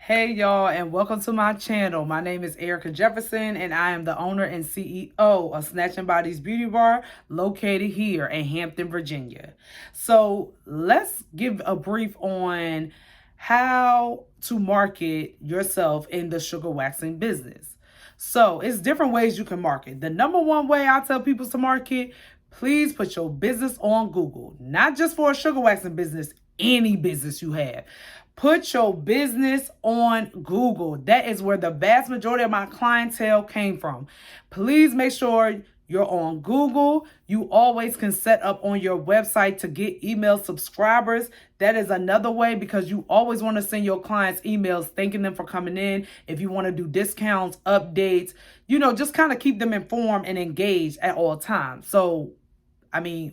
Hey y'all, and welcome to my channel. My name is Erica Jefferson, and I am the owner and CEO of Snatch and Body's Beauty Bar, located here in Hampton, Virginia. So let's give a brief on how to market yourself in the sugar waxing business. So it's different ways you can market. The number one way I tell people to market, please put your business on Google, not just for a sugar waxing business, any business you have. Put your business on Google. That is where the vast majority of my clientele came from. Please make sure you're on Google. You always can set up on your website to get email subscribers. That is another way, because you always want to send your clients emails thanking them for coming in. If you want to do discounts, updates, just kind of keep them informed and engaged at all times. So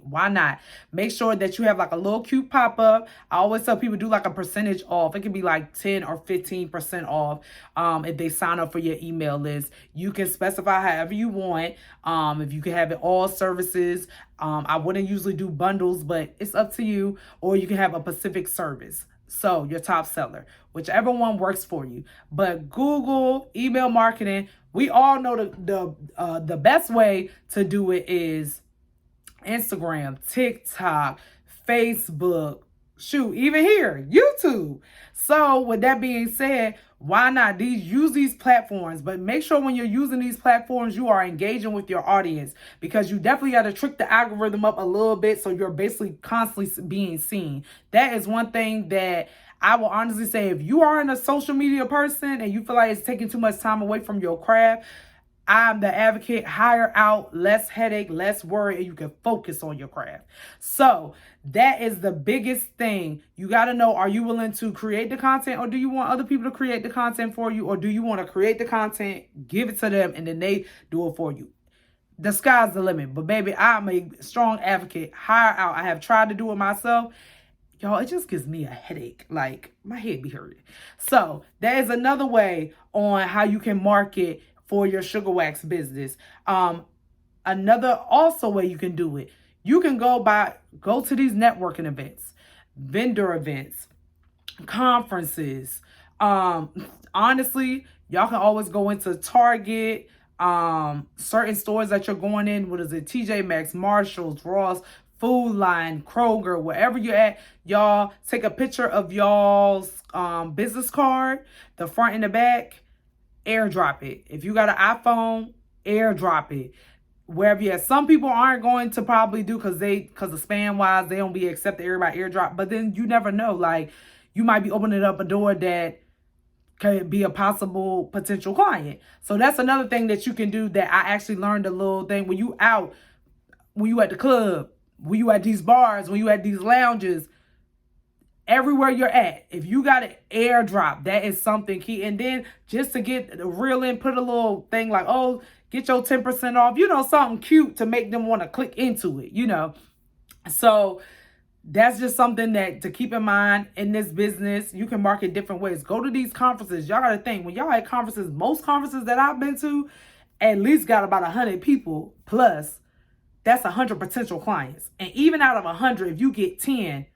why not? Make sure that you have like a little cute pop-up. I always tell people do like a percentage off. It can be like 10 or 15% off if they sign up for your email list. You can specify however you want. If you can have it all services. I wouldn't usually do bundles, but it's up to you. Or you can have a specific service. So your top seller, whichever one works for you. But Google, email marketing, we all know the best way to do it is Instagram, TikTok, Facebook, even here, YouTube. So with that being said, why not use these platforms? But make sure when you're using these platforms, you are engaging with your audience, because you definitely got to trick the algorithm up a little bit so you're basically constantly being seen. That is one thing that I will honestly say, if you aren't a social media person and you feel like it's taking too much time away from your craft, I'm the advocate, hire out, less headache, less worry, and you can focus on your craft. So that is the biggest thing. You got to know, are you willing to create the content, or do you want other people to create the content for you? Or do you want to create the content, give it to them, and then they do it for you? The sky's the limit. But baby, I'm a strong advocate. Hire out. I have tried to do it myself. Y'all, it just gives me a headache. Like, my head be hurting. So that is another way on how you can market for your sugar wax business. Another also way you can do it, you can go to these networking events, vendor events, conferences. Honestly, y'all can always go into Target, certain stores that you're going in. What is it? TJ Maxx, Marshalls, Ross, Food Line, Kroger, wherever you're at. Y'all take a picture of y'all's business card, the front and the back. Airdrop it. If you got an iPhone, airdrop it. Wherever you at. Some people aren't going to probably do because of spam wise, they don't be accepting everybody airdrop. But then you never know. Like, you might be opening up a door that could be a possible potential client. So that's another thing that you can do, that I actually learned a little thing. When you out, when you at the club, when you at these bars, when you at these lounges, everywhere you're at, if you got an airdrop, that is something key. And then just to get the real in, put a little thing like, oh, get your 10% off, something cute to make them want to click into it, So that's just something that to keep in mind in this business. You can market different ways. Go to these conferences. Y'all got to think, when y'all at conferences, most conferences that I've been to, at least got about 100 people plus. That's 100 potential clients. And even out of 100, if you get 10,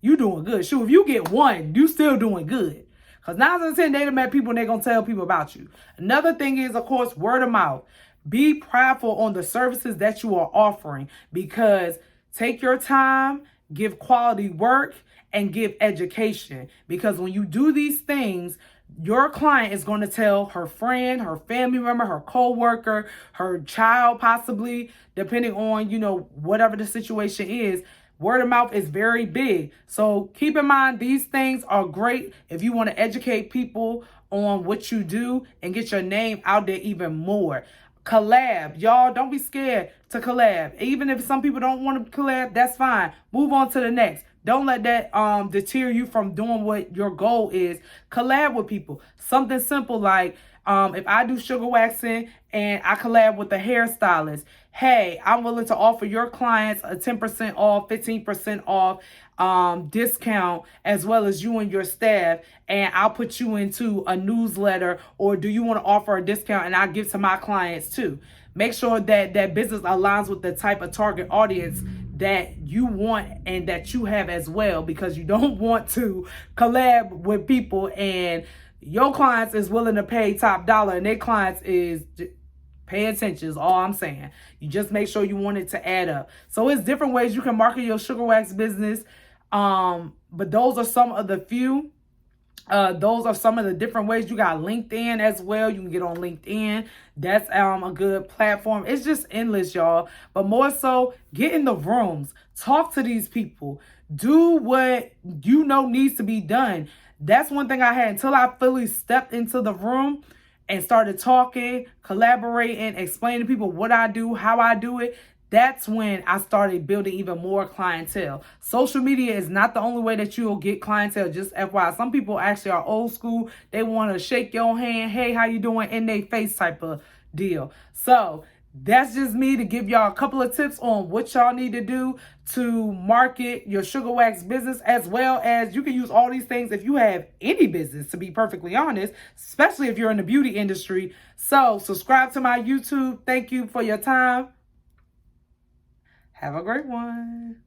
you doing good. Shoot, if you get 1, you still doing good. Because 9 out of 10, they done met people and they're going to tell people about you. Another thing is, of course, word of mouth. Be prideful on the services that you are offering, because take your time, give quality work, and give education. Because when you do these things, your client is going to tell her friend, her family member, her co-worker, her child possibly, depending on, whatever the situation is. Word of mouth is very big. So keep in mind, these things are great if you want to educate people on what you do and get your name out there even more. Collab. Y'all, don't be scared to collab. Even if some people don't want to collab, that's fine. Move on to the next. Don't let that deter you from doing what your goal is. Collab with people. Something simple like, if I do sugar waxing and I collab with a hairstylist, hey, I'm willing to offer your clients a 10% off, 15% off discount, as well as you and your staff, and I'll put you into a newsletter. Or do you want to offer a discount and I'll give to my clients too? Make sure that that business aligns with the type of target audience that you want and that you have as well, because you don't want to collab with people and your clients is willing to pay top dollar, and their clients is pay attention is all I'm saying. You just make sure you want it to add up. So it's different ways you can market your sugar wax business. But those are some of the few. Those are some of the different ways. You got LinkedIn as well. You can get on LinkedIn. That's a good platform. It's just endless, y'all. But more so, get in the rooms. Talk to these people. Do what you know needs to be done. That's one thing I had until I fully stepped into the room and started talking, collaborating, explaining to people what I do, how I do it. That's when I started building even more clientele. Social media is not the only way that you'll get clientele, just FYI. Some people actually are old school. They want to shake your hand, hey, how you doing, in their face type of deal. So that's just me to give y'all a couple of tips on what y'all need to do to market your sugar wax business, as well as you can use all these things if you have any business, to be perfectly honest, especially if you're in the beauty industry. So subscribe to my YouTube. Thank you for your time. Have a great one.